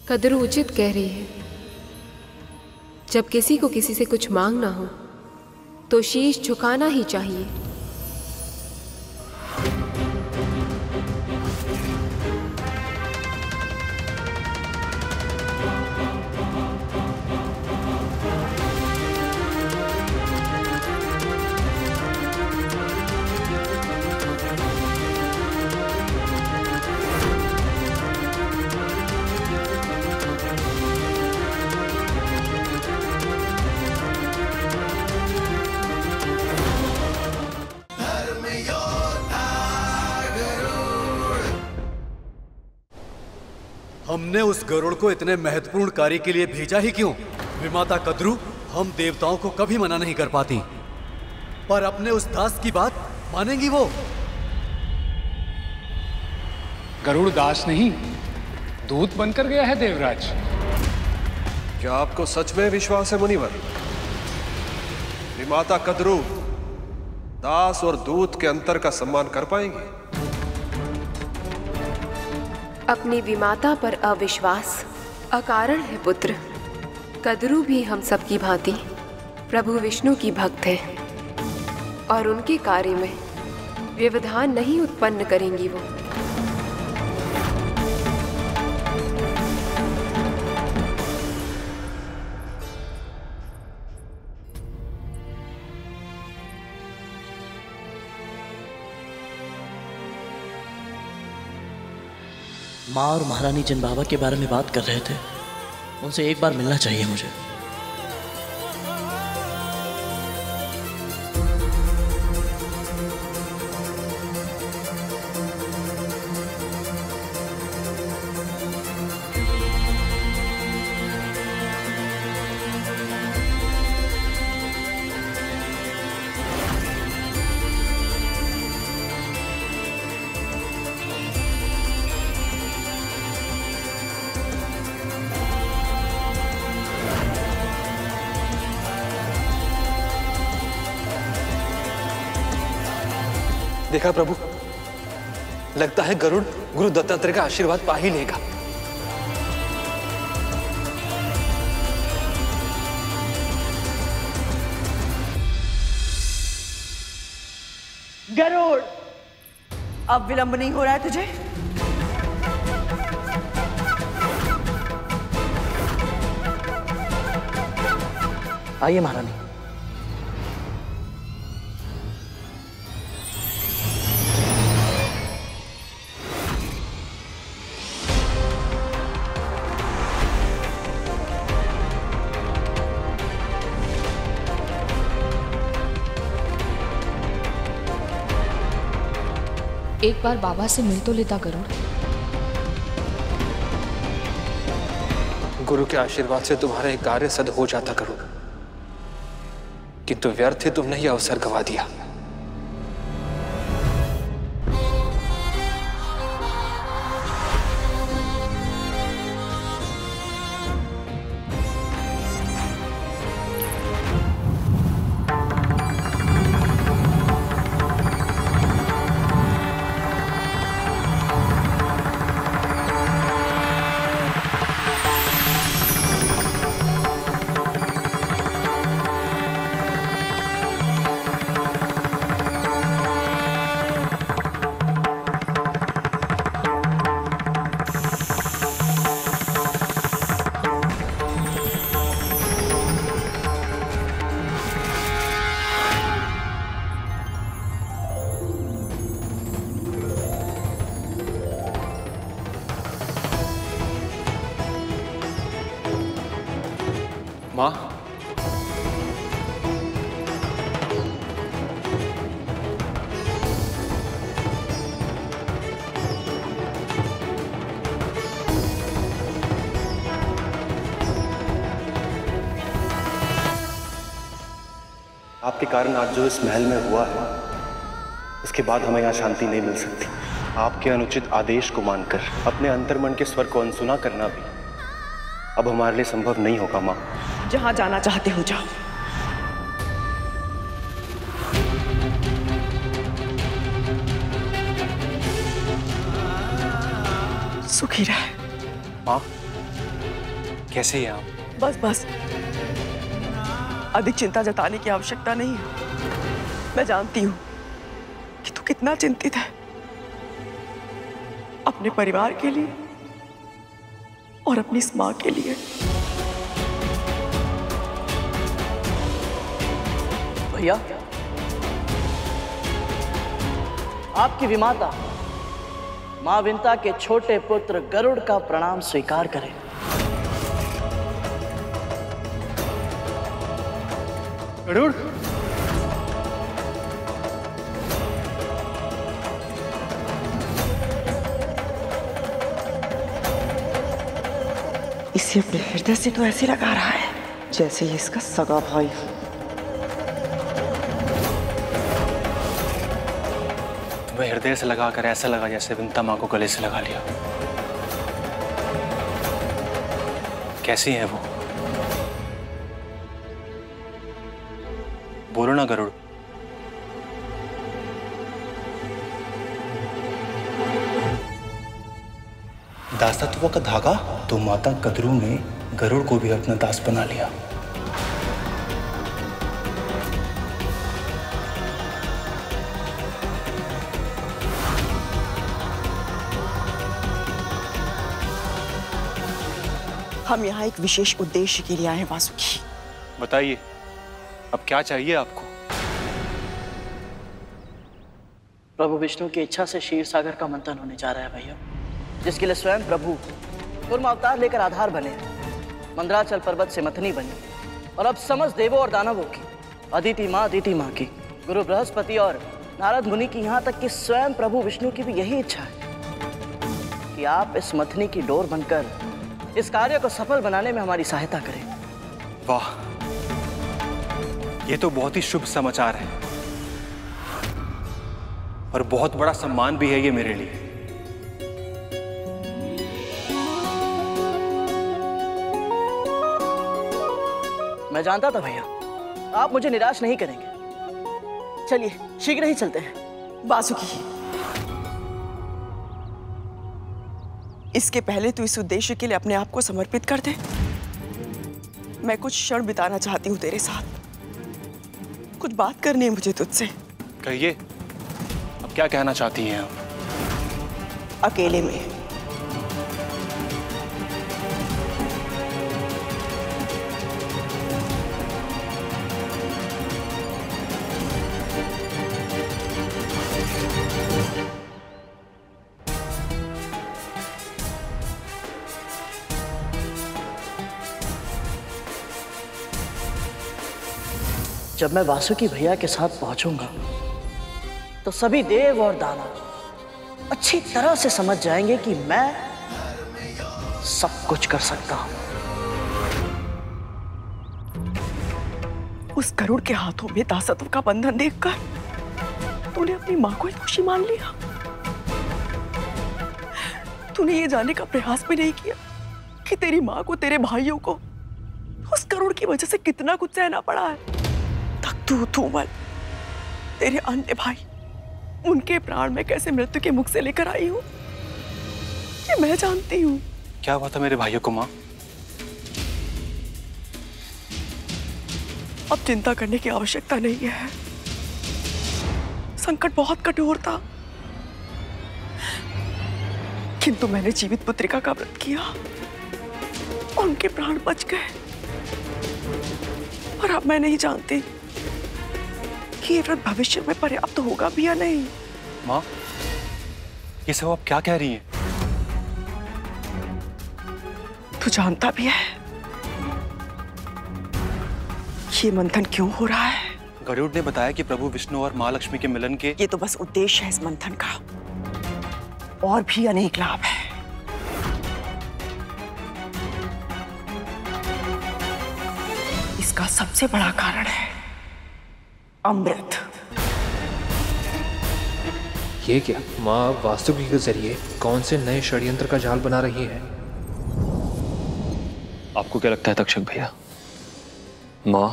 कद्रू उचित कह रही है। जब किसी को किसी से कुछ मांगना हो तो शीश झुकाना ही चाहिए। हमने उस गरुड़ को इतने महत्वपूर्ण कार्य के लिए भेजा ही क्यों? विमाता कद्रू हम देवताओं को कभी मना नहीं कर पाती, पर अपने उस दास की बात मानेंगी वो? गरुड़ दास नहीं, दूत बनकर गया है देवराज। क्या आपको सच में विश्वास है मुनिवर? विमाता कद्रू दास और दूत के अंतर का सम्मान कर पाएंगे? अपनी विमाता पर अविश्वास अकारण है पुत्र। कद्रू भी हम सब की भांति प्रभु विष्णु की भक्त है और उनके कार्य में व्यवधान नहीं उत्पन्न करेंगी वो। माँ और महारानी जिन बाबा के बारे में बात कर रहे थे उनसे एक बार मिलना चाहिए मुझे। देखा प्रभु, लगता है गरुड़ गुरु दत्तात्रेय का आशीर्वाद पा ही लेगा। गरुड़, अब विलंब नहीं हो रहा है तुझे? आइए महारानी। एक बार बाबा से मिल तो लेता गरुड़। गुरु के आशीर्वाद से तुम्हारा एक कार्य सिद्ध हो जाता गरुड़, किंतु व्यर्थ ही तुमने यह अवसर गंवा दिया। मां, आपके कारण आज जो इस महल में हुआ है, इसके बाद हमें यहाँ शांति नहीं मिल सकती। आपके अनुचित आदेश को मानकर अपने अंतर्मन के स्वर को अनसुना करना भी अब हमारे लिए संभव नहीं होगा। माँ, जहां जाना चाहते हो जाओ। सुखी रहे। माँ, कैसे हैं आप? बस बस, अधिक चिंता जताने की आवश्यकता नहीं है। मैं जानती हूँ कि तू कितना चिंतित है अपने परिवार के लिए और अपनी इस माँ के लिए। भैया, आपकी विमाता मां विंता के छोटे पुत्र गरुड़ का प्रणाम स्वीकार करें। गरुड़, इसे अपने हृदय से तो ऐसे लगा रहा है जैसे ये इसका सगा भाई हो। तुम्हें हृदय से लगाकर ऐसा लगा जैसे विंता माँ को गले से लगा लिया। कैसी है वो? बोलो ना गरुड़। दासत्व का धागा तो माता कद्रू ने गरुड़ को भी अपना दास बना लिया। हम यहाँ एक विशेष उद्देश्य के लिए आए हैं वासुकी। बताइए, अब क्या चाहिए आपको? प्रभु विष्णु की इच्छा से क्षीर सागर का मंथन होने जा रहा है भैया, जिसके लिए स्वयं प्रभु कूर्म अवतार लेकर आधार बने, मंदराचल पर्वत से मथनी बनी, और अब समस्त देवों और दानवों की, अदिति माँ की, गुरु बृहस्पति और नारद मुनि की, यहाँ तक कि स्वयं प्रभु विष्णु की भी यही इच्छा है कि आप इस मथनी की डोर बनकर इस कार्य को सफल बनाने में हमारी सहायता करें। वाह, ये तो बहुत ही शुभ समाचार है और बहुत बड़ा सम्मान भी है ये मेरे लिए। मैं जानता था भैया आप मुझे निराश नहीं करेंगे। चलिए शीघ्र ही चलते हैं। वासुकी, इसके पहले तू इस उद्देश्य के लिए अपने आप को समर्पित कर दे। मैं कुछ क्षण बिताना चाहती हूँ तेरे साथ। कुछ बात करनी है मुझे तुझसे। कहिए, अब क्या कहना चाहती हैं आप? अकेले में। जब मैं वासुकी भैया के साथ पहुंचूंगा तो सभी देव और दानव अच्छी तरह से समझ जाएंगे कि मैं सब कुछ कर सकता हूं। उस गरुड़ के हाथों में दासत्व का बंधन देखकर तूने अपनी मां को दोषी मान लिया। तूने ये जानने का प्रयास भी नहीं किया कि तेरी मां को, तेरे भाइयों को उस गरुड़ की वजह से कितना कुछ सहना पड़ा है। धूमल, तेरे अन्य भाई, उनके प्राण में कैसे मृत्यु के मुख से लेकर आई हूं, ये मैं जानती हूं। क्या हुआ था मेरे भाइयों को मां? अब चिंता करने की आवश्यकता नहीं है। संकट बहुत कठोर था, किंतु मैंने जीवित पुत्रिका का व्रत किया और उनके प्राण बच गए। और अब मैं नहीं जानती कि ये व्रत भविष्य में पर्याप्त होगा भी या नहीं। माँ, ये सब आप क्या कह रही हैं? तू जानता भी है ये मंथन क्यों हो रहा है? गरुड़ ने बताया कि प्रभु विष्णु और माँ लक्ष्मी के मिलन के... ये तो बस उद्देश्य है इस मंथन का, और भी अनेक लाभ है। इसका सबसे बड़ा कारण है अमृत। ये क्या? माँ वासुकी के जरिए कौन से नए षड्यंत्र का जाल बना रही है? आपको क्या लगता है तक्षक भैया, माँ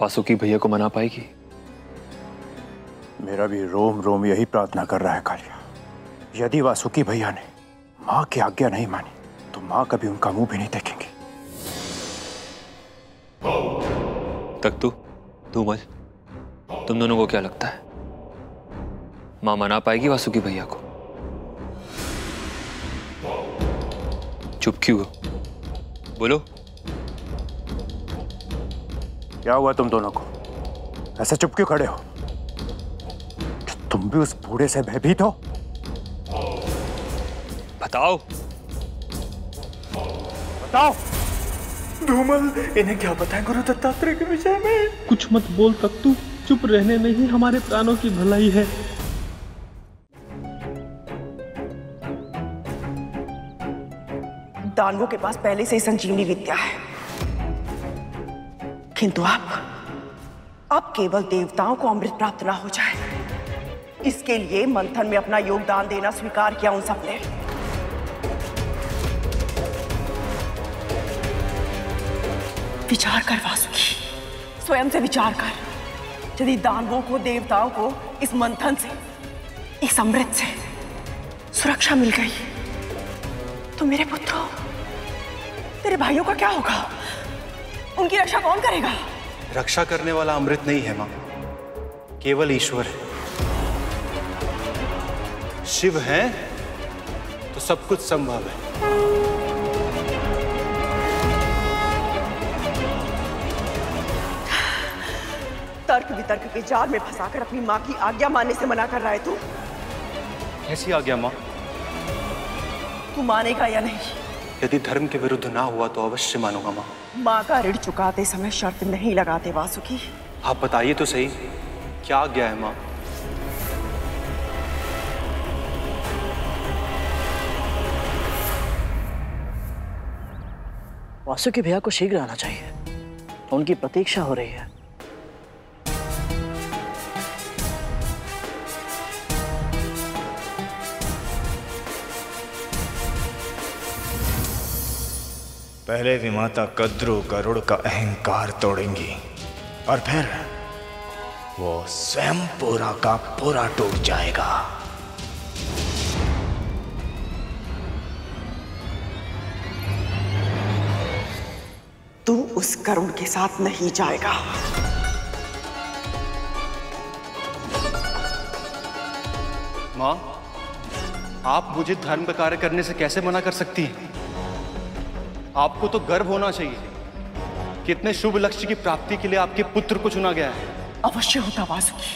वासुकी भैया को मना पाएगी? मेरा भी रोम रोम यही प्रार्थना कर रहा है कालिया। यदि वासुकी भैया ने माँ की आज्ञा नहीं मानी तो माँ कभी उनका मुंह भी नहीं देखेंगे। तख्तू, धूमल, तुम दोनों को क्या लगता है माँ मना पाएगी वासुकी भैया को? चुप क्यों हो? बोलो। क्या हुआ तुम दोनों को? ऐसे चुप क्यों खड़े हो? तुम भी उस बूढ़े से भयभीत हो? बताओ। बताओ। धूमल, इन्हें क्या पता है गुरु दत्तात्रेय के विषय में? कुछ मत बोल तख्तू, चुप रहने में ही हमारे प्राणों की भलाई है। दानवों के पास पहले से ही संजीवनी विद्या है, किंतु अब केवल देवताओं को अमृत प्राप्त ना हो जाए, इसके लिए मंथन में अपना योगदान देना स्वीकार किया उन सबने। विचार कर वासुकी, स्वयं से विचार कर। यदि दानवों को, देवताओं को इस मंथन से, इस अमृत से सुरक्षा मिल गई, तो मेरे पुत्रों, तेरे भाइयों का क्या होगा? उनकी रक्षा कौन करेगा? रक्षा करने वाला अमृत नहीं है मां, केवल ईश्वर है। शिव है तो सब कुछ संभव है। तर्क वितर्क के जाल में फंसाकर अपनी मां की आज्ञा मानने से मना कर रहा है तू? ऐसी आज्ञा मां? तू मानेगा या नहीं? यदि धर्म के विरुद्ध ना हुआ तो अवश्य मानूंगा मां। मां का ऋण चुकाते समय शर्त नहीं लगाते वासुकी। आप बताइए तो सही, क्या आज्ञा है मां? वासुकी भैया को शीघ्र आना चाहिए, उनकी प्रतीक्षा हो रही है। पहले विमाता कद्रू गरुड़ का अहंकार तोड़ेंगी और फिर वो स्वयं पूरा का पूरा टूट जाएगा। तू उस गरुड़ के साथ नहीं जाएगा। मां, आप मुझे धर्म का कार्य करने से कैसे मना कर सकती हैं? आपको तो गर्व होना चाहिए कि इतने शुभ लक्ष्य की प्राप्ति के लिए आपके पुत्र को चुना गया है। अवश्य होता वासुकी,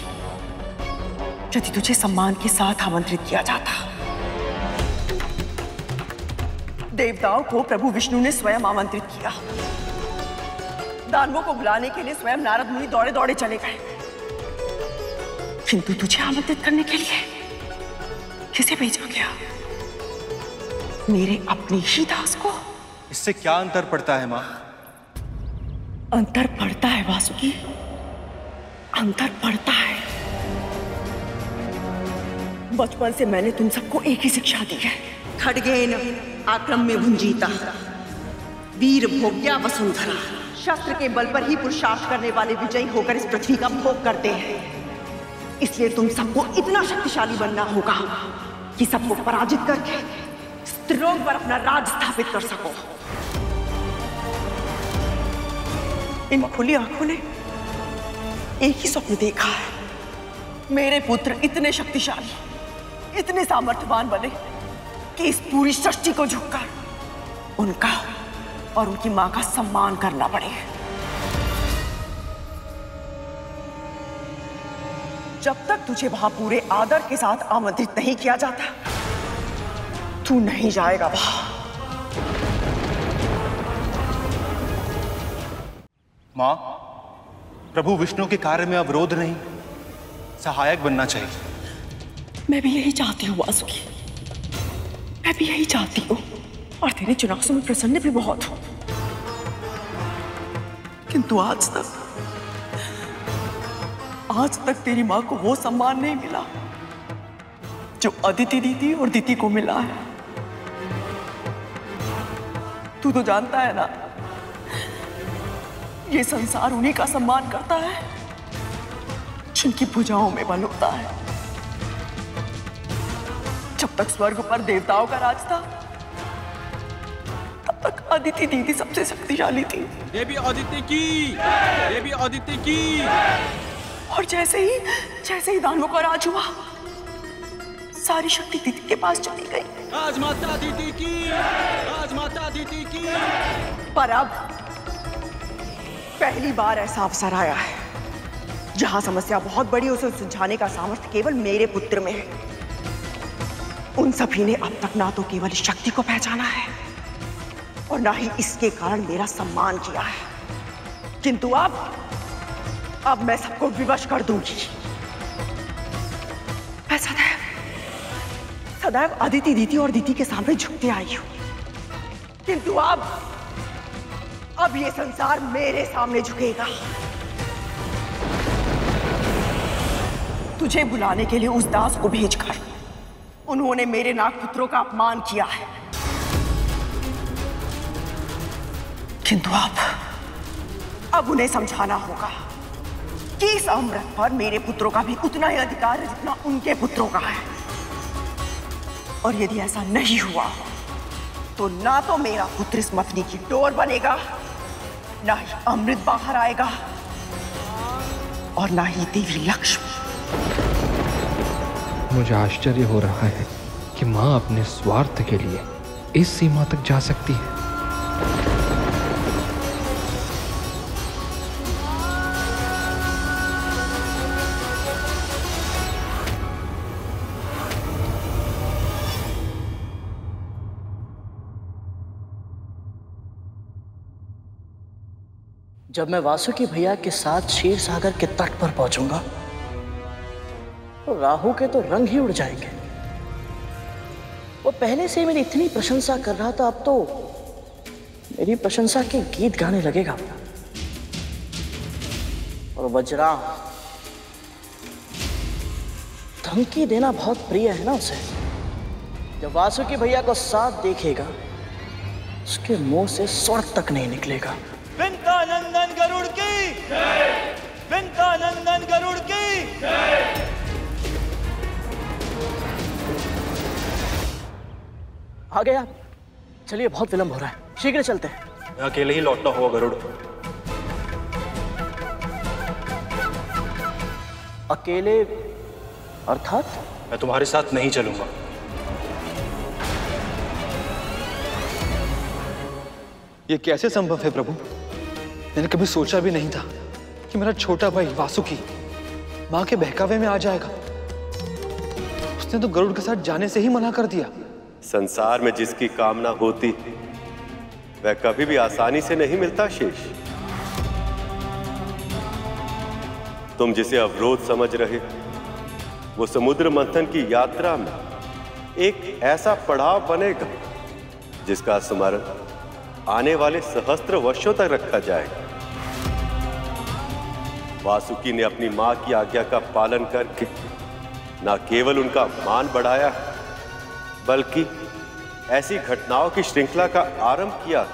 यदि तुझे सम्मान के साथ आमंत्रित किया जाता। देवताओं को प्रभु विष्णु ने स्वयं आमंत्रित किया। दानवों को बुलाने के लिए स्वयं नारद मुनि दौड़े दौड़े चले गए, किंतु तुझे आमंत्रित करने के लिए किसे भेजा गया? मेरे अपने ही दास को। इससे क्या अंतर पड़ता है मां? अंतर पड़ता है वासुकी, अंतर पड़ता है। बचपन से मैंने तुम सबको एक ही शिक्षा दी है। खड्गेन आक्रम में भुंजीता, वीर भोग्या वसुंधरा। शस्त्र के बल पर ही पुरुषार्थ करने वाले विजयी होकर इस पृथ्वी का भोग करते हैं। इसलिए तुम सबको इतना शक्तिशाली बनना होगा कि सबको पराजित करके त्रिलोक पर अपना राज स्थापित कर सको। इन खुली आंखों ने एक ही स्वप्न देखा है, मेरे पुत्र इतने शक्तिशाली, इतने सामर्थ्यवान बने कि इस पूरी सृष्टि को झुककर उनका और उनकी मां का सम्मान करना पड़े। जब तक तुझे वहां पूरे आदर के साथ आमंत्रित नहीं किया जाता, तू नहीं जाएगा वहां। मां, प्रभु विष्णु के कार्य में अवरोध नहीं, सहायक बनना चाहिए। मैं भी यही चाहती हूँ वासुकी, मैं भी यही चाहती हूँ, और तेरे चुनाव से मैं प्रसन्न भी बहुत हूँ। किंतु आज तक तेरी माँ को वो सम्मान नहीं मिला जो अदिति दीदी और दीदी को मिला है। तू तो जानता है ना, ये संसार उन्हीं का सम्मान करता है जिनकी भुजाओं में बल होता है। जब तक स्वर्ग पर देवताओं का राज था, अदिति दीदी सबसे शक्तिशाली थी। देवी अदिति की, देवी अदिति की। और जैसे ही दानवों का राज हुआ, सारी शक्ति दीदी के पास चली गई। राजमाता दीदी की, राजमाता दीदी की। पर अब पहली बार ऐसा अवसर आया है जहां समस्या बहुत बड़ी, उसे सुलझाने का सामर्थ्य केवल मेरे पुत्र में है। उन सभी ने अब तक ना तो केवल शक्ति को पहचाना है और ना ही इसके कारण मेरा सम्मान किया है, किंतु अब मैं सबको विवश कर दूंगी। मैं सदैव अदिति दीदी और दीदी के सामने झुकते आई हूं, किंतु अब ये संसार मेरे सामने झुकेगा। तुझे बुलाने के लिए उस दास को भेजकर उन्होंने मेरे नागपुत्रों का अपमान किया है, किंतु अब उन्हें समझाना होगा कि इस अमृत पर मेरे पुत्रों का भी उतना ही अधिकार है जितना उनके पुत्रों का है। और यदि ऐसा नहीं हुआ तो ना तो मेरा पुत्र इस मथनी की डोर बनेगा, ना ही अमृत बाहर आएगा, और ना ही देवी लक्ष्मी। मुझे आश्चर्य हो रहा है कि माँ अपने स्वार्थ के लिए इस सीमा तक जा सकती है। जब मैं वासुकी भैया के साथ क्षीर सागर के तट पर पहुंचूंगा तो राहु के तो रंग ही उड़ जाएंगे। वो पहले से मेरी इतनी प्रशंसा कर रहा था, अब तो मेरी प्रशंसा के गीत गाने लगेगा। और वज्रा धमकी देना बहुत प्रिय है ना उसे। जब वासुकी भैया को साथ देखेगा उसके मुंह से स्वर तक नहीं निकलेगा। विंतानंदन गरुड़ की जय, विंतानंदन गरुड़ की जय। आ गए आप? चलिए, बहुत विलंब हो रहा है, शीघ्र चलते हैं। मैं अकेले ही लौटना होगा गरुड़। अकेले अर्थात? मैं तुम्हारे साथ नहीं चलूंगा। ये कैसे संभव है प्रभु? मैंने कभी सोचा भी नहीं था कि मेरा छोटा भाई वासुकी मां के बहकावे में आ जाएगा। उसने तो गरुड़ के साथ जाने से ही मना कर दिया। संसार में जिसकी कामना होती वह कभी भी आसानी से नहीं मिलता शेष। तुम जिसे अवरोध समझ रहे वो समुद्र मंथन की यात्रा में एक ऐसा पड़ाव बनेगा जिसका स्मरण आने वाले सहस्त्र वर्षों तक रखा जाएगा। वासुकी ने अपनी मां की आज्ञा का पालन करके न केवल उनका मान बढ़ाया बल्कि ऐसी घटनाओं की श्रृंखला का आरंभ किया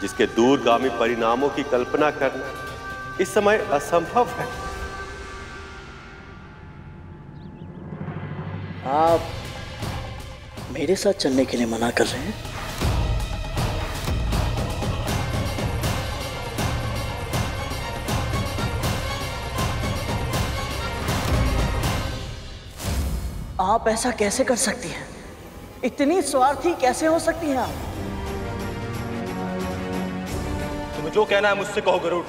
जिसके दूरगामी परिणामों की कल्पना करना इस समय असंभव है। आप मेरे साथ चलने के लिए मना कर रहे हैं? आप ऐसा कैसे कर सकती हैं? इतनी स्वार्थी कैसे हो सकती हैं आप? तुम्हें जो कहना है मुझसे कहो गरुड़,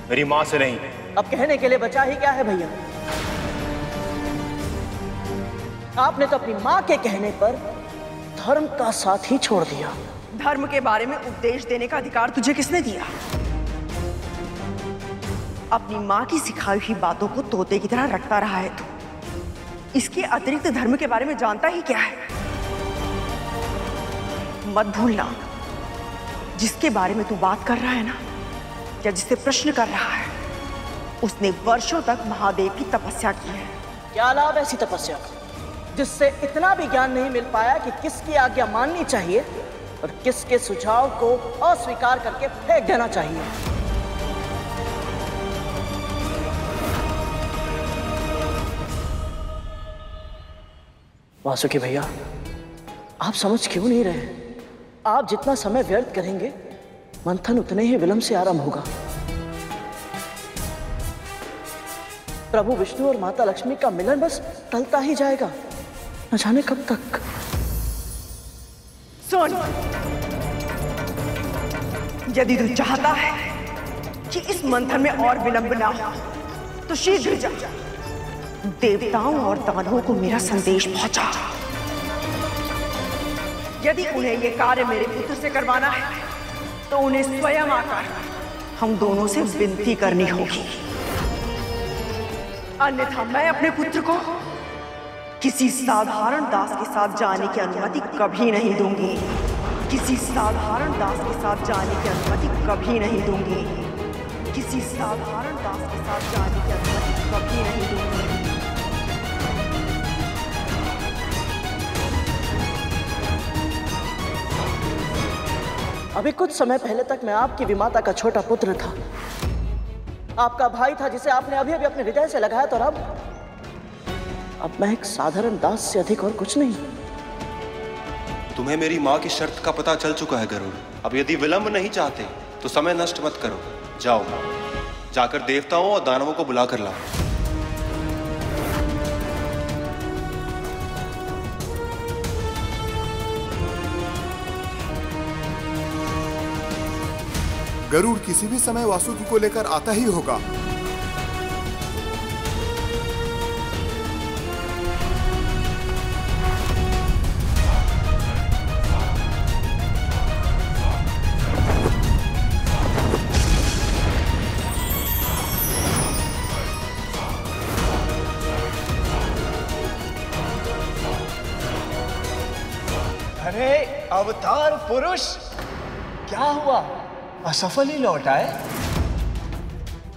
मेरी मां से नहीं। अब कहने के लिए बचा ही क्या है भैया? आपने तो अपनी मां के कहने पर धर्म का साथ ही छोड़ दिया। धर्म के बारे में उपदेश देने का अधिकार तुझे किसने दिया? अपनी मां की सिखाई हुई बातों को तोते की तरह रटता रहा है तू। इसके अतिरिक्त धर्म के बारे में जानता ही क्या है? मत भूलना, जिसके बारे में तू बात कर रहा है ना, या जिससे प्रश्न कर रहा है, उसने वर्षों तक महादेव की तपस्या की है। क्या लाभ ऐसी तपस्या का जिससे इतना भी ज्ञान नहीं मिल पाया कि किसकी आज्ञा माननी चाहिए और किसके सुझाव को अस्वीकार करके फेंक देना चाहिए? वासुकी भैया, आप समझ क्यों नहीं रहे? आप जितना समय व्यर्थ करेंगे मंथन उतने ही विलंब से आरंभ होगा। प्रभु विष्णु और माता लक्ष्मी का मिलन बस टलता ही जाएगा, न जाने कब तक। सुन, यदि तू चाहता है कि इस मंथन में और विलंब ना हो तो शीघ्र जा देवताओं और दानवों को मेरा संदेश पहुंचा। यदि उन्हें यह कार्य मेरे पुत्र से करवाना है तो उन्हें स्वयं आकर हम दोनों से विनती करनी होगी, अन्यथा मैं अपने पुत्र को किसी साधारण दास के साथ जाने की अनुमति कभी नहीं दूंगी। किसी साधारण दास के साथ जाने की अनुमति कभी नहीं दूंगी। किसी साधारण दास के साथ जाने की अनुमति कभी नहीं दूंगी। अभी कुछ समय पहले तक मैं आपकी विमाता का छोटा पुत्र था, आपका भाई था जिसे आपने अभी अभी अपने हृदय से लगाया, तो अब मैं एक साधारण दास से अधिक और कुछ नहीं। तुम्हें मेरी माँ की शर्त का पता चल चुका है गरुड़। अब यदि विलंब नहीं चाहते तो समय नष्ट मत करो। जाओ, जाकर देवताओं और दानवों को बुला कर लाओ। गरुड़ किसी भी समय वासुकी को लेकर आता ही होगा। अरे अवतार पुरुष, क्या हुआ? असफल ही लौट आए?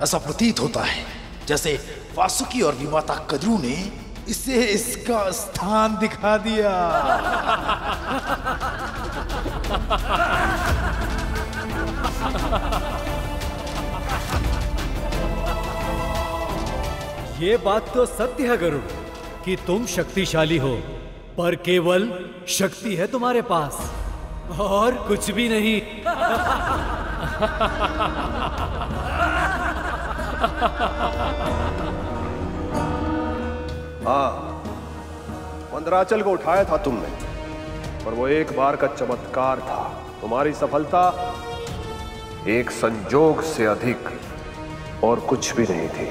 ऐसा प्रतीत होता है जैसे वासुकी और विमाता कद्रू ने इसे इसका स्थान दिखा दिया। ये बात तो सत्य है गरुड़ कि तुम शक्तिशाली हो, पर केवल शक्ति है तुम्हारे पास और कुछ भी नहीं। हाँ, मंदराचल को उठाया था तुमने, पर वो एक बार का चमत्कार था। तुम्हारी सफलता एक संजोग से अधिक और कुछ भी नहीं थी।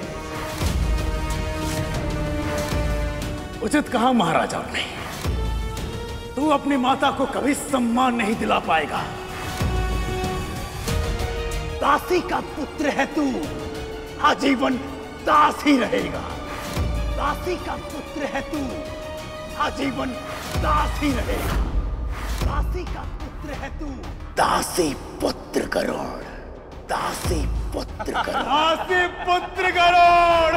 उचित कहा महाराजा ने। तू अपनी माता को कभी सम्मान नहीं दिला पाएगा। दासी का पुत्र है तू, आजीवन दास ही रहेगा। दासी का पुत्र है तू, आजीवन दास ही रहेगा। दासी का पुत्र है तू, दासी पुत्र गरुड़, दासी पुत्र गरुड़, दासी पुत्र गरुड़।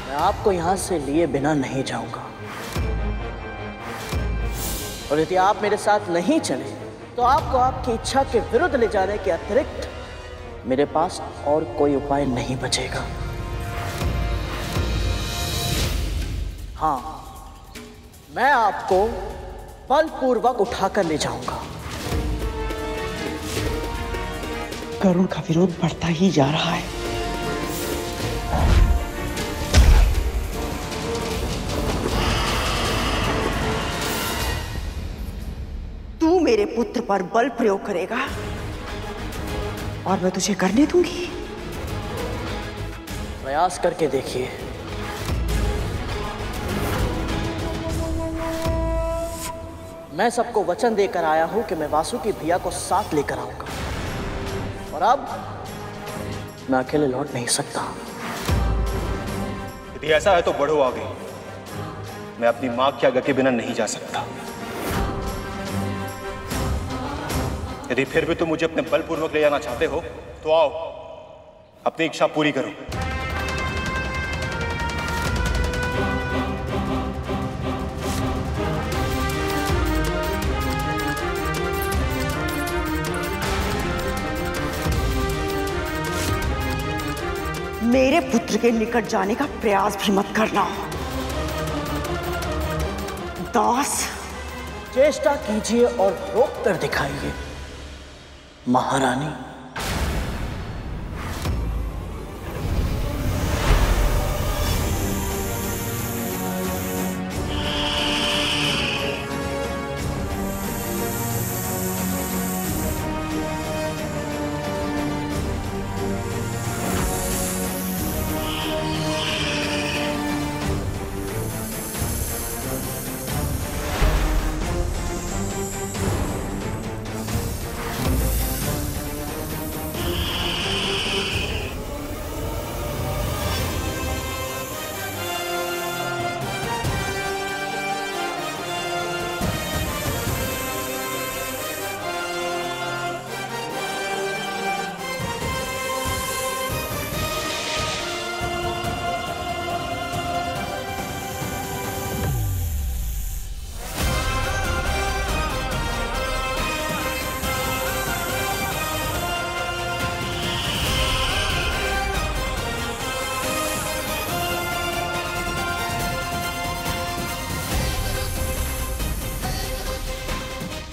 मैं आपको यहां से लिए बिना नहीं जाऊंगा, और यदि आप मेरे साथ नहीं चले तो आपको आपकी इच्छा के विरुद्ध ले जाने के अतिरिक्त मेरे पास और कोई उपाय नहीं बचेगा। हाँ, मैं आपको बलपूर्वक उठाकर ले जाऊंगा। गरुड़ का विरोध बढ़ता ही जा रहा है। तू मेरे पुत्र पर बल प्रयोग करेगा और मैं तुझे करने दूंगी। प्रयास करके देखिए। मैं सबको वचन देकर आया हूं कि मैं वासुकी भैया को साथ लेकर आऊंगा, और अब मैं अकेले लौट नहीं सकता। यदि ऐसा है तो बढ़ो आगे। मैं अपनी मां की आज्ञा के बिना नहीं जा सकता। यदि फिर भी तुम मुझे अपने बलपूर्वक ले जाना चाहते हो तो आओ, अपनी इच्छा पूरी करो। मेरे पुत्र के निकट जाने का प्रयास भी मत करना। दास, चेष्टा कीजिए और रोक कर दिखाइए महारानी।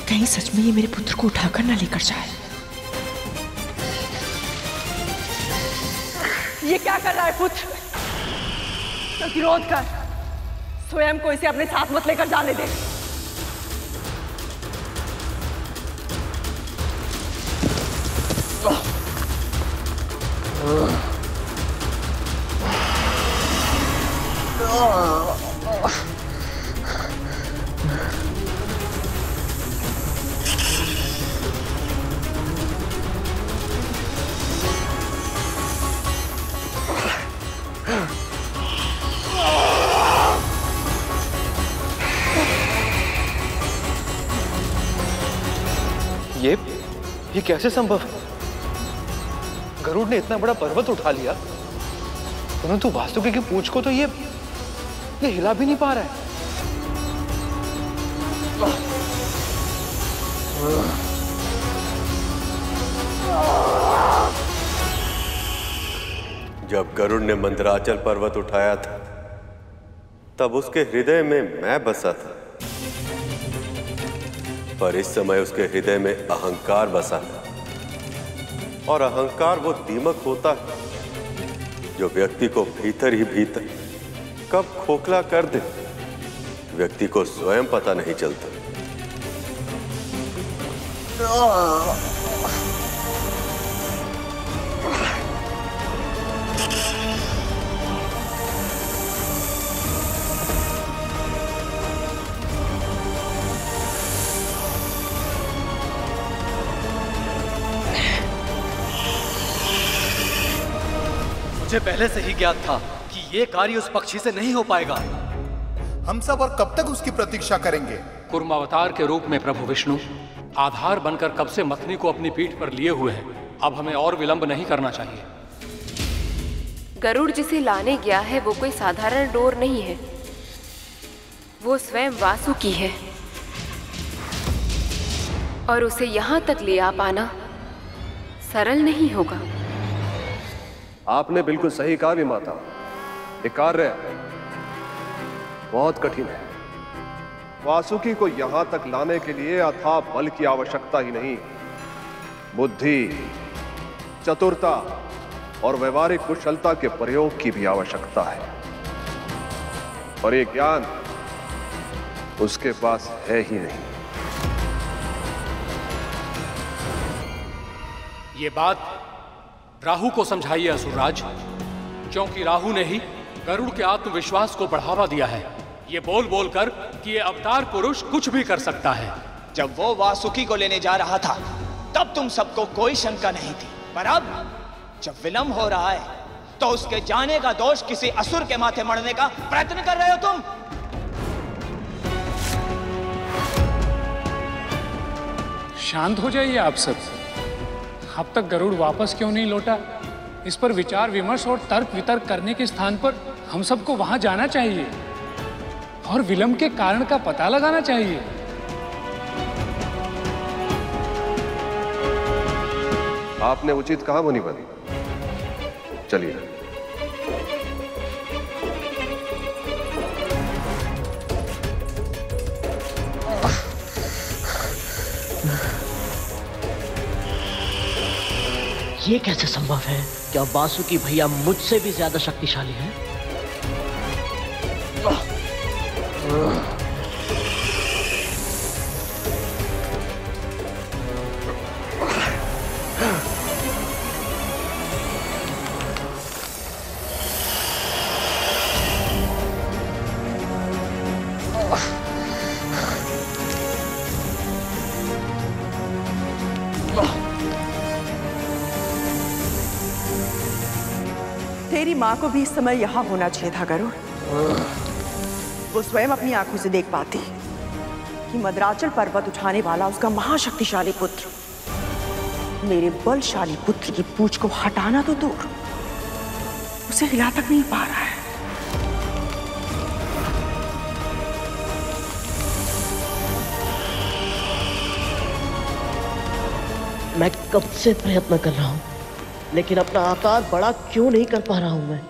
कहीं सच में ये मेरे पुत्र को उठाकर ना लेकर जाए। ये क्या कर रहा है पुत्र? प्रतिरोध कर, स्वयं को इसे अपने साथ मत लेकर जाने दे। ये कैसे संभव है? गरुड़ ने इतना बड़ा पर्वत उठा लिया, परंतु वासुकी की पूंछ को तो ये हिला भी नहीं पा रहा है। जब गरुड़ ने मंदराचल पर्वत उठाया था, तब उसके हृदय में मैं बसा था, पर इस समय उसके हृदय में अहंकार बसा है। और अहंकार वो दीमक होता है जो व्यक्ति को भीतर ही भीतर कब खोखला कर दे, व्यक्ति को स्वयं पता नहीं चलता। मुझे पहले से ही ज्ञात था कि ये कार्य उस पक्षी से नहीं हो पाएगा। हम सब और कब तक उसकी प्रतीक्षा करेंगे? कुर्मावतार के रूप में प्रभु विष्णु आधार बनकर कब से मथनी को अपनी पीठ पर लिए हुए हैं। अब हमें और विलंब नहीं करना चाहिए। गरुड़ जिसे लाने गया है वो कोई साधारण डोर नहीं है, वो स्वयं वासुकी है, और उसे यहाँ तक ले आ पाना सरल नहीं होगा। आपने बिल्कुल सही कहा विमाता, ये कार्य बहुत कठिन है। वासुकी को यहां तक लाने के लिए अथाह बल की आवश्यकता ही नहीं, बुद्धि, चतुरता और व्यवहारिक कुशलता के प्रयोग की भी आवश्यकता है, और ये ज्ञान उसके पास है ही नहीं। ये बात राहु को समझाइए असुरराज, क्योंकि राहु ने ही गरुड़ के आत्मविश्वास को बढ़ावा दिया है, ये बोल बोल कर कि ये अवतार पुरुष कुछ भी कर सकता है। जब वो वासुकी को लेने जा रहा था तब तुम सबको कोई शंका नहीं थी, पर अब जब विलंब हो रहा है तो उसके जाने का दोष किसी असुर के माथे मढ़ने का प्रयत्न कर रहे हो तुम। शांत हो जाइए आप सब। अब तक गरुड़ वापस क्यों नहीं लौटा, इस पर विचार विमर्श और तर्क वितर्क करने के स्थान पर हम सबको वहां जाना चाहिए और विलंब के कारण का पता लगाना चाहिए। आपने उचित कहा मुनिवर। चलिए ये कैसे संभव है? क्या वासुकी भैया मुझसे भी ज्यादा शक्तिशाली है? तेरी माँ को भी इस समय यहाँ होना चाहिए था गरुड़। वो स्वयं अपनी आंखों से देख पाती कि मंदराचल पर्वत उठाने वाला उसका महाशक्तिशाली पुत्र मेरे बलशाली पुत्र की पूंछ को हटाना तो दूर, उसे हिला तक नहीं पा रहा है। मैं कब से प्रयत्न कर रहा हूं, लेकिन अपना आकार बड़ा क्यों नहीं कर पा रहा हूं मैं?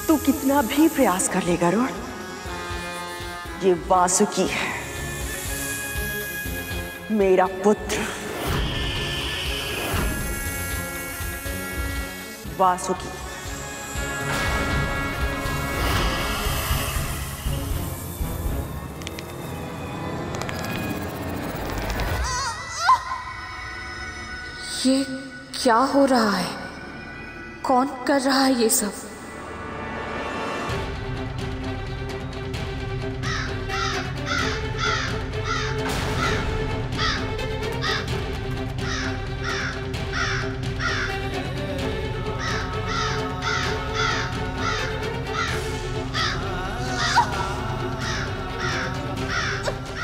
तू कितना भी प्रयास कर ले गरुड़, ये वासुकी है, मेरा पुत्र वासुकी। ये क्या हो रहा है? कौन कर रहा है ये सब?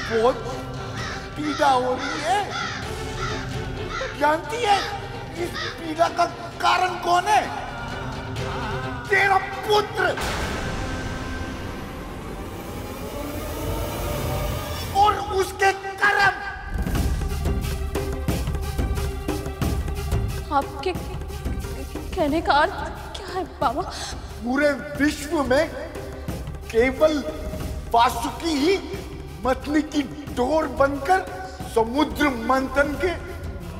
बहुत पीड़ा हो रही है। जानती है इस पीड़ा का कारण कौन है? तेरा पुत्र और उसके कर्म। आपके कहने का अर्थ क्या है बाबा? पूरे विश्व में केवल वासुकी ही मछली की डोर बनकर समुद्र मंथन के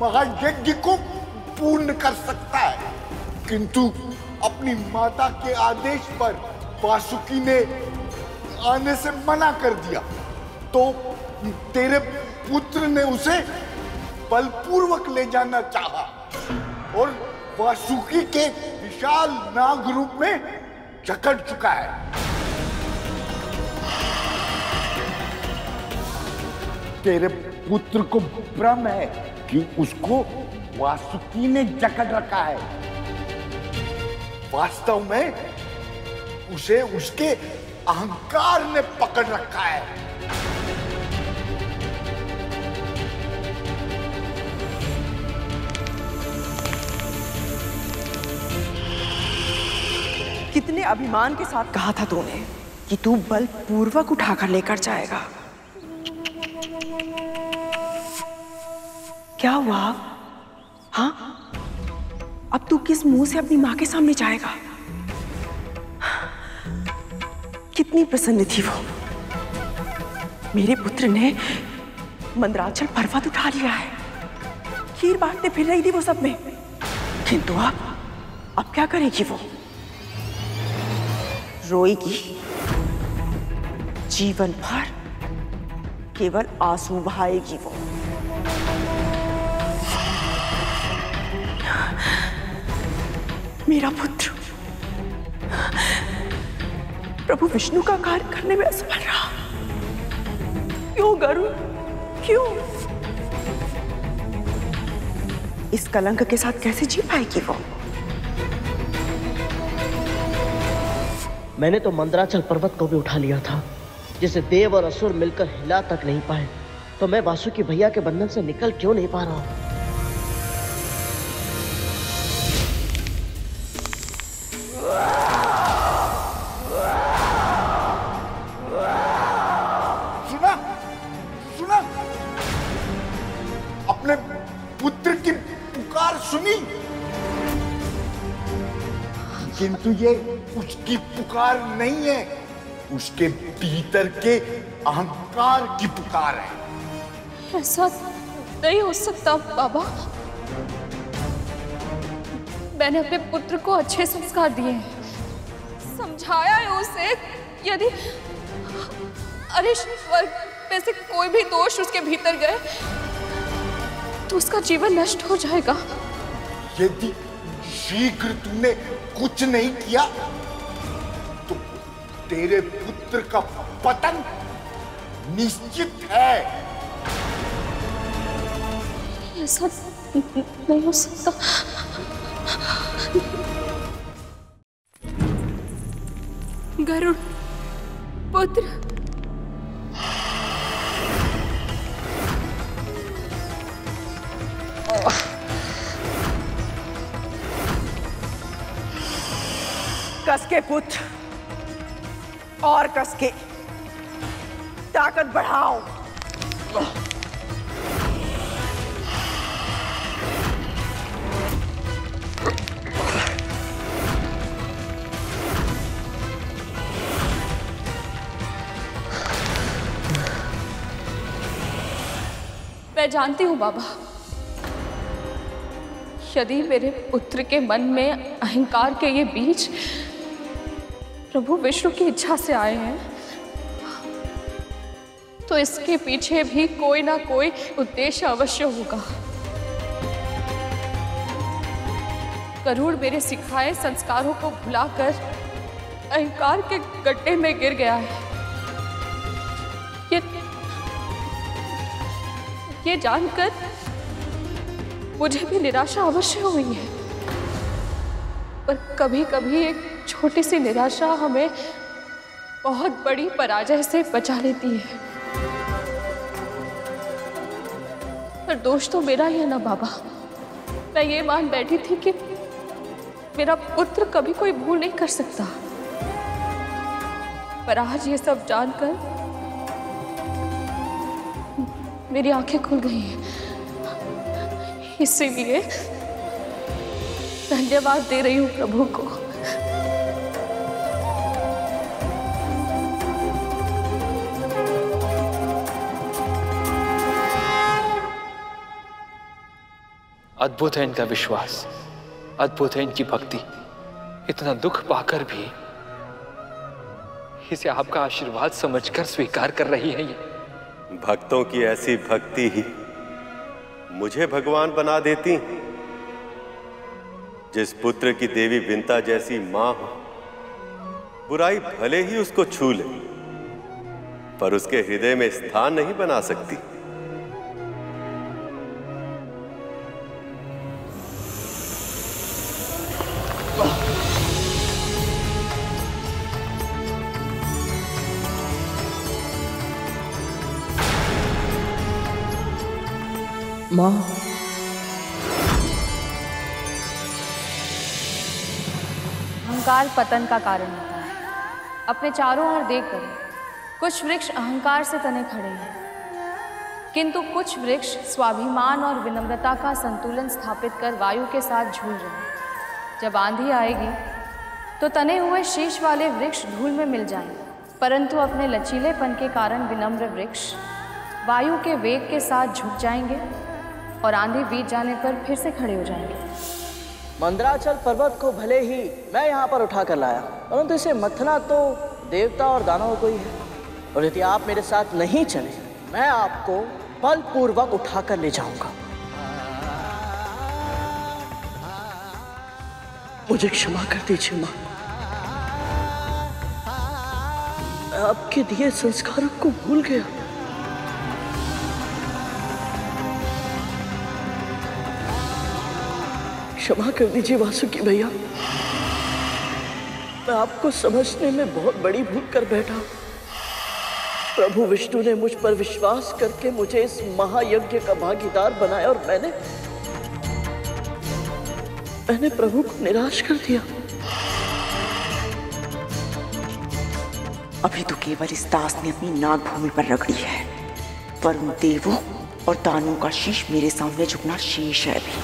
महायज्ञ को पूर्ण कर सकता है, किंतु अपनी माता के आदेश पर वासुकी ने आने से मना कर दिया, तो तेरे पुत्र ने उसे बलपूर्वक ले जाना चाहा और वासुकी के विशाल नाग रूप में जकड़ चुका है। तेरे पुत्र को भ्रम है कि उसको वासुकी ने जकड़ रखा है। वास्तव में उसे उसके अहंकार ने पकड़ रखा है। कितने अभिमान के साथ कहा था तूने कि तू बलपूर्वक उठाकर लेकर जाएगा। क्या हुआ? हाँ, अब तू किस मुंह से अपनी मां के सामने जाएगा? कितनी प्रसन्न थी वो। मेरे पुत्र ने मंदराचल पर्वत उठा लिया है, खीर बांटते फिर रही थी वो सब में, किंतु अब क्या करेगी वो? रोएगी जीवन भर, केवल आंसू बहाएगी वो। मेरा पुत्र प्रभु विष्णु का कार्य करने में असफल रहा। क्यों गरुड़, क्यों? इस कलंक के साथ कैसे जी पाएगी वो? मैंने तो मंदराचल पर्वत को भी उठा लिया था, जिसे देव और असुर मिलकर हिला तक नहीं पाए, तो मैं वासुकी भैया के बंधन से निकल क्यों नहीं पा रहा हूं? सुना सुना, अपने पुत्र की पुकार सुनी, किंतु ये उसकी पुकार नहीं है, उसके भीतर के अहंकार की पुकार है। ऐसा नहीं हो सकता बाबा। मैंने अपने पुत्र को अच्छे संस्कार दिए हैं, समझाया है उसे। यदि अरे स्वर्ग में से कोई भी दोष उसके भीतर गए तो उसका जीवन नष्ट हो जाएगा। यदि शीघ्र तुमने कुछ नहीं किया तो तेरे पुत्र का पतन निश्चित है। ऐसा नहीं हो सकता। गरुड़ पुत्र, कसके पुत्र, और कसके ताकत बढ़ाओ। मैं जानती हूँ बाबा, यदि मेरे पुत्र के मन में अहंकार के ये बीज प्रभु विष्णु की इच्छा से आए हैं, तो इसके पीछे भी कोई ना कोई उद्देश्य अवश्य होगा। गरुड़ मेरे सिखाए संस्कारों को भुलाकर अहंकार के गड्ढे में गिर गया है। ये जानकर मुझे भी निराशा अवश्य हुई है, पर कभी कभी एक छोटी सी निराशा हमें बहुत बड़ी पराजय से बचा लेती है। पर दोष तो मेरा ही है ना बाबा। मैं ये मान बैठी थी कि मेरा पुत्र कभी कोई भूल नहीं कर सकता, पर आज ये सब जानकर मेरी आंखें खुल गई हैं। इसीलिए धन्यवाद दे रही हूँ प्रभु को। अद्भुत है इनका विश्वास, अद्भुत है इनकी भक्ति। इतना दुख पाकर भी इसे आपका आशीर्वाद समझकर स्वीकार कर रही है। ये भक्तों की ऐसी भक्ति ही मुझे भगवान बना देती। जिस पुत्र की देवी विंता जैसी मां हो, बुराई भले ही उसको छू ले, पर उसके हृदय में स्थान नहीं बना सकती। मां, अहंकार पतन का कारण होता है। अपने चारों ओर देखकर कुछ वृक्ष अहंकार से तने खड़े हैं, किंतु कुछ वृक्ष स्वाभिमान और विनम्रता का संतुलन स्थापित कर वायु के साथ झूल रहे हैं। जब आंधी आएगी तो तने हुए शीश वाले वृक्ष धूल में मिल जाएंगे, परंतु अपने लचीलेपन के कारण विनम्र वृक्ष वायु के वेग के साथ झुक जाएंगे और आंधी बीत जाने पर फिर से खड़े हो जाएंगे। मंदराचल पर्वत को भले ही मैं यहाँ पर उठा कर लाया, परंतु इसे मथना तो देवता और दानवों को ही है, और यदि आप मेरे साथ नहीं चले, मैं आपको बलपूर्वक उठा कर ले जाऊंगा। मुझे क्षमा कर दीजिए मां, मैं आपके दिए संस्कारों को भूल गया। क्षमा कर दीजिए वासुकी भैया, मैं आपको समझने में बहुत बड़ी भूल कर बैठा। प्रभु विष्णु ने मुझ पर विश्वास करके मुझे इस महायज्ञ का भागीदार बनाया और मैंने प्रभु को निराश कर दिया। अभी तो केवल इस दास ने अपनी नाग भूमि पर रगड़ी है, पर उन देवों और दानवों का शीश मेरे सामने झुकना शीश है अभी।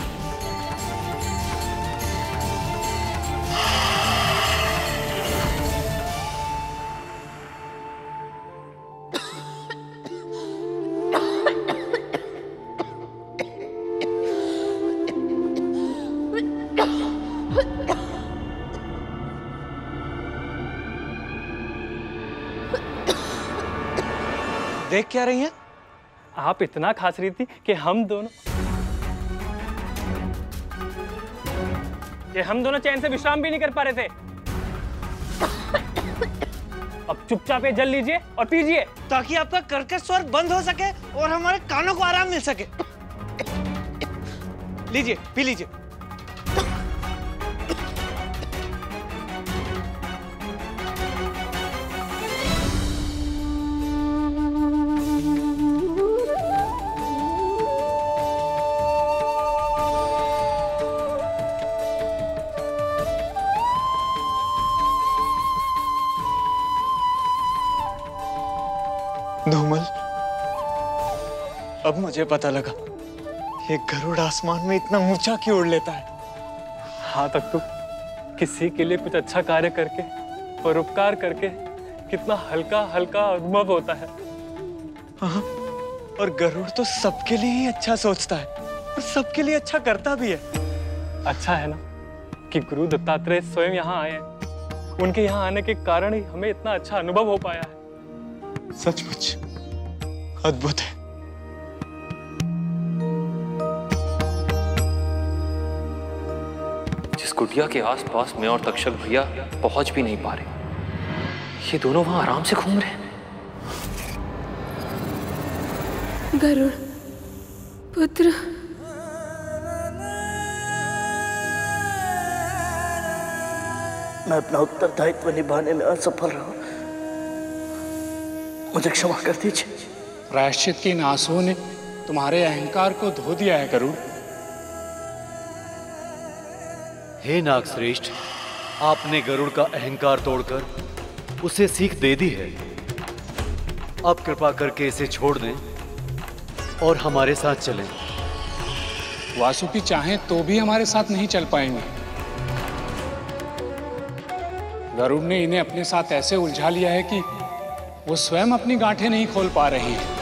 देख क्या रही हैं? आप इतना खास रही थी कि हम दोनों चैन से विश्राम भी नहीं कर पा रहे थे। अब चुपचाप ये जल लीजिए और पीजिए, ताकि आपका कर्कश स्वर बंद हो सके और हमारे कानों को आराम मिल सके। लीजिए, पी लीजिए। धूमल, अब मुझे पता लगा ये गरुड़ आसमान में इतना ऊंचा क्यों उड़ लेता है। हाँ तक तो किसी के लिए कुछ अच्छा कार्य करके और उपकार करके कितना हल्का हल्का अनुभव होता है। हाँ, और गरुड़ तो सबके लिए ही अच्छा सोचता है और सबके लिए अच्छा करता भी है। अच्छा है ना कि गुरु दत्तात्रेय स्वयं यहाँ आए हैं। उनके यहाँ आने के कारण ही हमें इतना अच्छा अनुभव हो पाया है। सचमुच अद्भुत है। जिस कुटिया के आसपास मैं और तक्षक भैया पहुंच भी नहीं पा रहे, ये दोनों वहां आराम से घूम रहे हैं। गरुड़ पुत्र, मैं अपना उत्तरदायित्व निभाने में असफल रहा, मुझे क्षमा कर दीजिए। प्रायश्चित की इन आंसुओं ने तुम्हारे अहंकार को धो दिया है गरुड़। हे नागश्रेष्ठ, आपने गरुड़ का अहंकार तोड़कर उसे सीख दे दी है। अब कृपा करके इसे छोड़ दें और हमारे साथ चलें। वासुकी चाहें तो भी हमारे साथ नहीं चल पाएंगे। गरुड़ ने इन्हें अपने साथ ऐसे उलझा लिया है कि वो स्वयं अपनी गांठें नहीं खोल पा रहे हैं।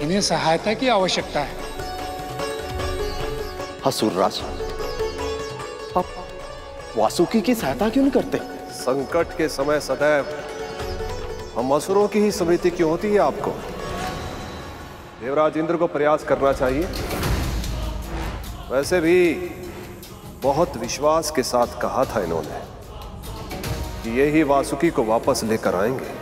इन्हें सहायता की आवश्यकता है। असुरराज, आप वासुकी की सहायता क्यों नहीं करते? संकट के समय सदैव हम असुरों की ही स्मृति क्यों होती है आपको? देवराज इंद्र को प्रयास करना चाहिए। वैसे भी बहुत विश्वास के साथ कहा था इन्होंने कि ये ही वासुकी को वापस लेकर आएंगे।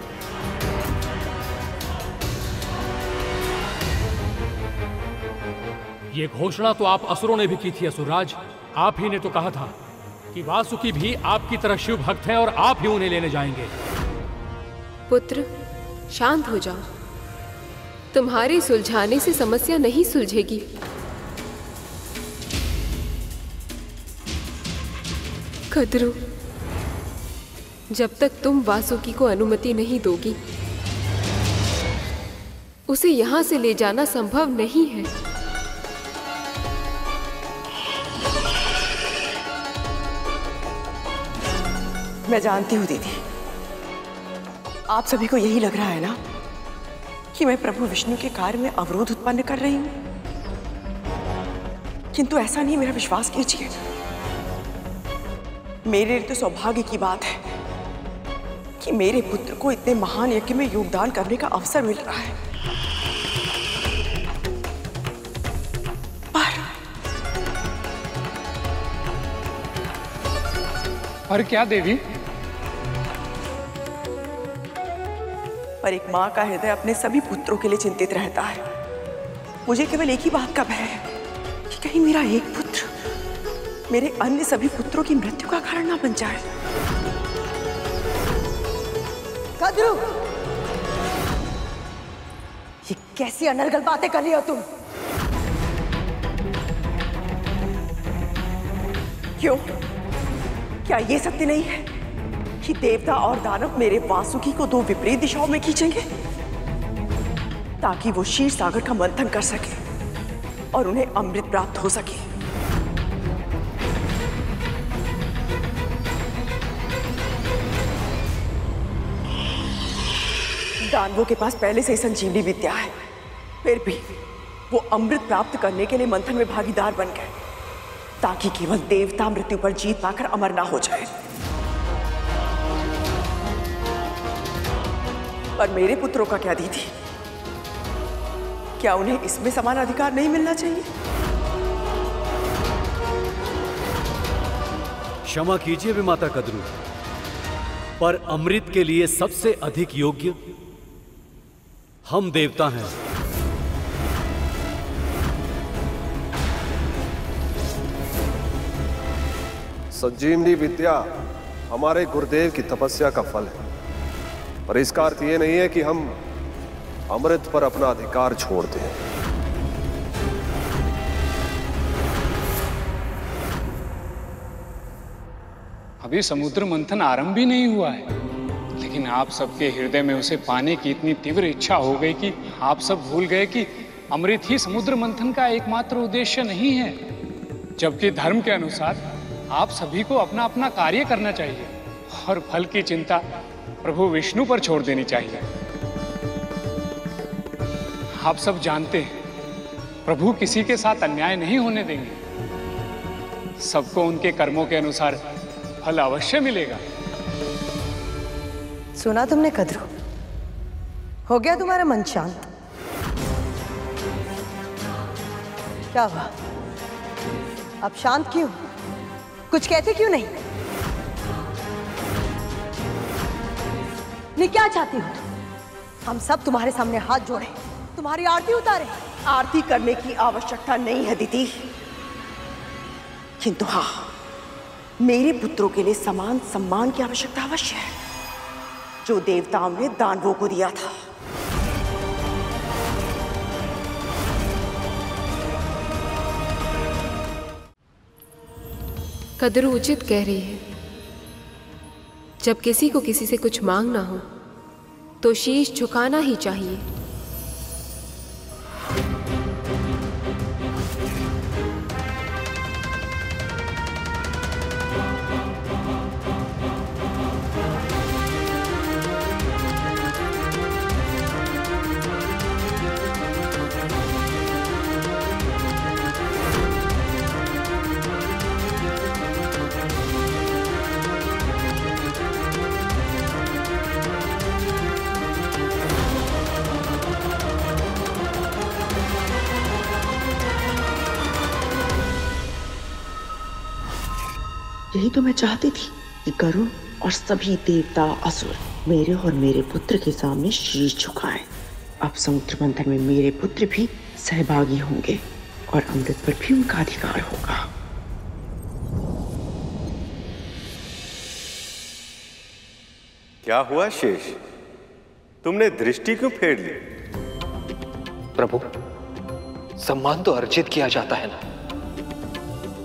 ये घोषणा तो आप असुरों ने भी की थी असुरराज। आप ही ने तो कहा था कि वासुकी भी आपकी तरह शिव भक्त हैं और आप ही उन्हें लेने जाएंगे। पुत्र, शांत हो जाओ। तुम्हारे सुलझाने से समस्या नहीं सुलझेगी। कद्रू, जब तक तुम वासुकी को अनुमति नहीं दोगी, उसे यहां से ले जाना संभव नहीं है। मैं जानती हूँ दीदी, आप सभी को यही लग रहा है ना कि मैं प्रभु विष्णु के कार्य में अवरोध उत्पन्न कर रही हूँ, किंतु ऐसा नहीं, मेरा विश्वास कीजिए। मेरे लिए तो सौभाग्य की बात है कि मेरे पुत्र को इतने महान यज्ञ में योगदान करने का अवसर मिल रहा है। पर क्या देवी? पर एक माँ का हृदय अपने सभी पुत्रों के लिए चिंतित रहता है। मुझे केवल एक ही बात का भय है कि कहीं मेरा एक पुत्र मेरे अन्य सभी पुत्रों की मृत्यु का कारण ना बन जाए। कद्रू, ये कैसी अनर्गल बातें कर रही हो तुम? क्यों? क्या ये सत्य नहीं है कि देवता और दानव मेरे वासुकी को दो विपरीत दिशाओं में खींचेंगे ताकि वो क्षीर सागर का मंथन कर सके और उन्हें अमृत प्राप्त हो सके? दानवों के पास पहले से ही संजीवनी विद्या है, फिर भी वो अमृत प्राप्त करने के लिए मंथन में भागीदार बन गए ताकि केवल देवता मृत्यु पर जीत पाकर अमर ना हो जाए। पर मेरे पुत्रों का क्या दीदी? क्या उन्हें इसमें समान अधिकार नहीं मिलना चाहिए? क्षमा कीजिए विमाता कद्रू, पर अमृत के लिए सबसे अधिक योग्य हम देवता हैं। संजीवनी विद्या हमारे गुरुदेव की तपस्या का फल है, पर इसका अर्थ यह नहीं है कि हम अमृत पर अपना अधिकार छोड़ दें। अभी समुद्र मंथन आरंभ भी नहीं हुआ है, लेकिन आप सबके हृदय में उसे पाने की इतनी तीव्र इच्छा हो गई कि आप सब भूल गए कि अमृत ही समुद्र मंथन का एकमात्र उद्देश्य नहीं है, जबकि धर्म के अनुसार आप सभी को अपना अपना कार्य करना चाहिए और फल की चिंता प्रभु विष्णु पर छोड़ देनी चाहिए। आप सब जानते हैं प्रभु किसी के साथ अन्याय नहीं होने देंगे, सबको उनके कर्मों के अनुसार फल अवश्य मिलेगा। सुना तुमने कद्रू? हो गया तुम्हारा मन शांत? क्या हुआ? अब शांत क्यों? कुछ कहते क्यों नहीं? क्या चाहती हो तुम? हम सब तुम्हारे सामने हाथ जोड़े, तुम्हारी आरती उतारे। आरती करने की आवश्यकता नहीं है दीदी, किंतु हाँ, मेरे पुत्रों के लिए समान सम्मान की आवश्यकता अवश्य है, जो देवताओं ने दानवों को दिया था। कद्रू उचित कह रही है। जब किसी को किसी से कुछ मांगना हो तो शीश झुकाना ही चाहिए। यही तो मैं चाहती थी कि गरुड़ और सभी देवता असुर मेरे और मेरे पुत्र के सामने शीश झुकाएं। अब समुद्र मंथन में मेरे पुत्र भी सहभागी होंगे और अमृत पर भी उनका अधिकार होगा। क्या हुआ शेष? तुमने दृष्टि क्यों फेर ली? प्रभु, सम्मान तो अर्जित किया जाता है ना।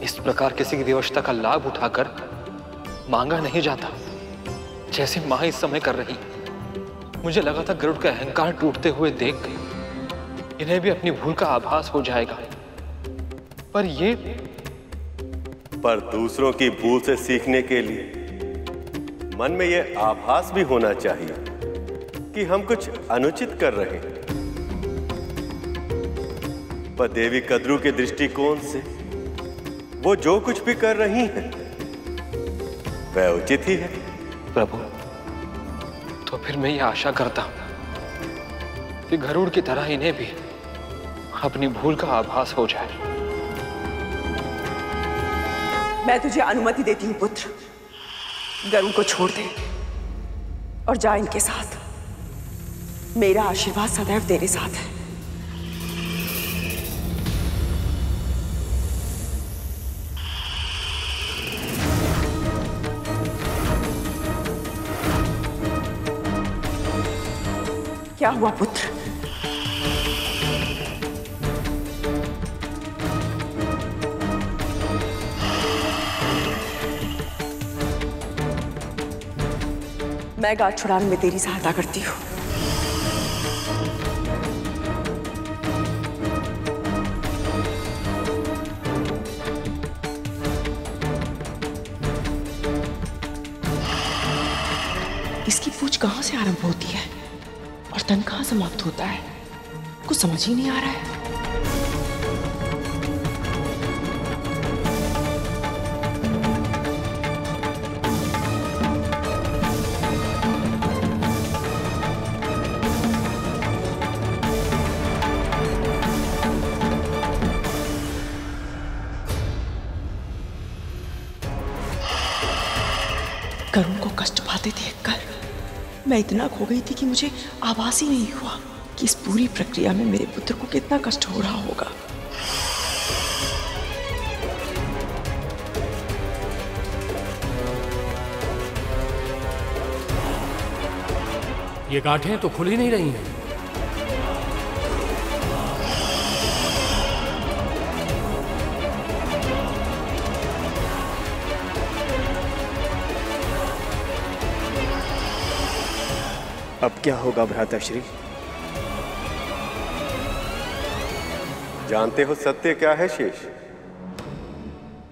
इस प्रकार किसी की विवशता का लाभ उठाकर मांगा नहीं जाता, जैसे मां इस समय कर रही। मुझे लगा था गरुड़ का अहंकार टूटते हुए देख गई, इन्हें भी अपनी भूल का आभास हो जाएगा, पर दूसरों की भूल से सीखने के लिए मन में यह आभास भी होना चाहिए कि हम कुछ अनुचित कर रहे हैं। पर देवी कद्रू के दृष्टिकोण से वो जो कुछ भी कर रही हैं वह उचित ही है। प्रभु, तो फिर मैं ये आशा करता हूं कि गरुड़ की तरह इन्हें भी अपनी भूल का आभास हो जाए। मैं तुझे अनुमति देती हूँ पुत्र, गरुड़ को छोड़ दे और जा इनके साथ। मेरा आशीर्वाद सदैव तेरे साथ है। क्या हुआ पुत्र? मैं गांठ छुड़ाने में तेरी सहायता करती हूँ। इसकी पूछ कहाँ से आरंभ होती है और तन कहाँ समाप्त होता है, कुछ समझ ही नहीं आ रहा है। करुण को कष्ट पाते देखकर मैं इतना खो गई थी कि मुझे आभास ही नहीं हुआ कि इस पूरी प्रक्रिया में मेरे पुत्र को कितना कष्ट हो रहा होगा। ये गांठें तो खुल ही नहीं रही हैं। अब क्या होगा भ्राताश्री? जानते हो सत्य क्या है शेष?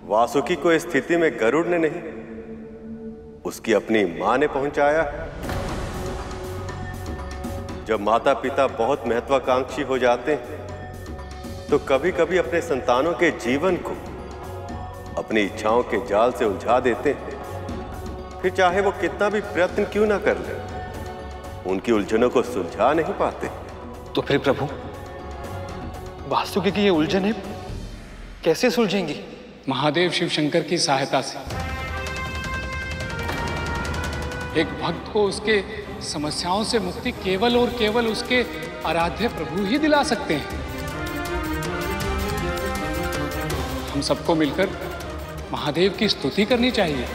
वासुकी को इस स्थिति में गरुड़ ने नहीं, उसकी अपनी मां ने पहुंचाया। जब माता पिता बहुत महत्वाकांक्षी हो जाते हैं तो कभी कभी अपने संतानों के जीवन को अपनी इच्छाओं के जाल से उलझा देते हैं। फिर चाहे वो कितना भी प्रयत्न क्यों ना कर ले, उनकी उलझनों को सुलझा नहीं पाते। तो फिर प्रभु, वासुकी की ये उलझनें कैसे सुलझेंगी? महादेव शिव शंकर की सहायता से। एक भक्त को उसके समस्याओं से मुक्ति केवल और केवल उसके आराध्य प्रभु ही दिला सकते हैं। हम सबको मिलकर महादेव की स्तुति करनी चाहिए।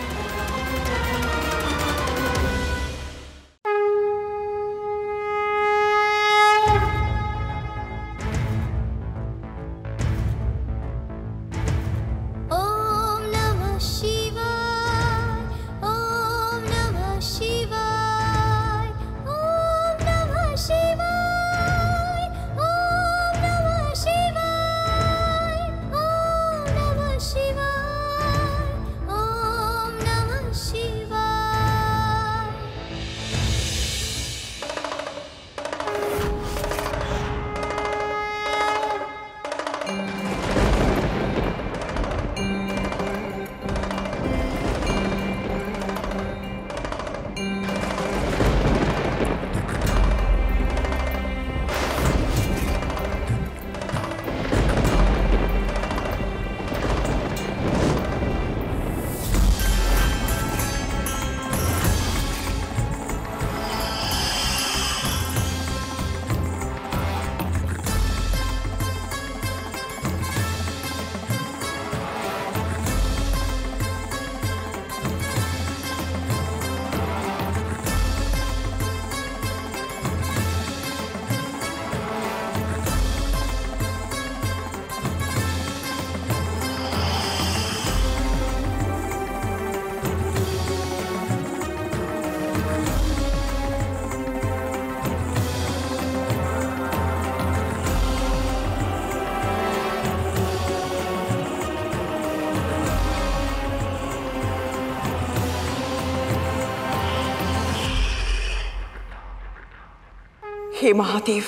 हे महादेव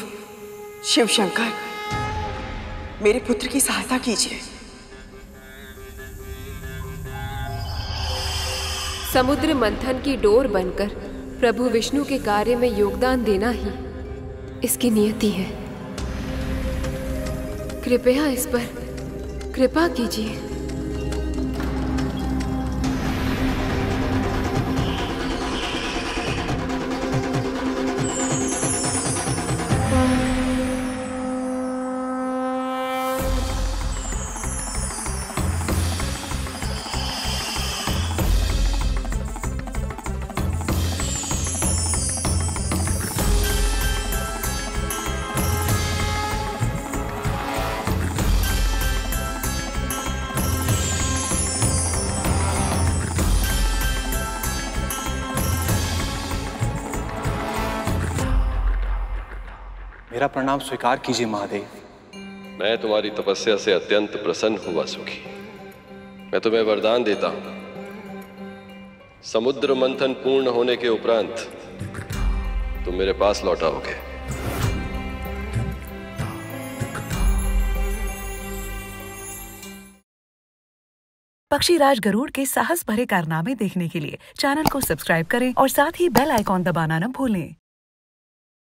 शिव शंकर, मेरे पुत्र की सहायता कीजिए। समुद्र मंथन की डोर बनकर प्रभु विष्णु के कार्य में योगदान देना ही इसकी नियति है। कृपया इस पर कृपा कीजिए। मेरा प्रणाम स्वीकार कीजिए महादेव। मैं तुम्हारी तपस्या से अत्यंत प्रसन्न हूं वासुकी। मैं तुम्हें वरदान देता हूं, समुद्र मंथन पूर्ण होने के उपरांत तुम मेरे पास लौट आओगे। पक्षीराज गरुड़ के साहस भरे कारनामे देखने के लिए चैनल को सब्सक्राइब करें और साथ ही बेल आइकॉन दबाना न भूलें।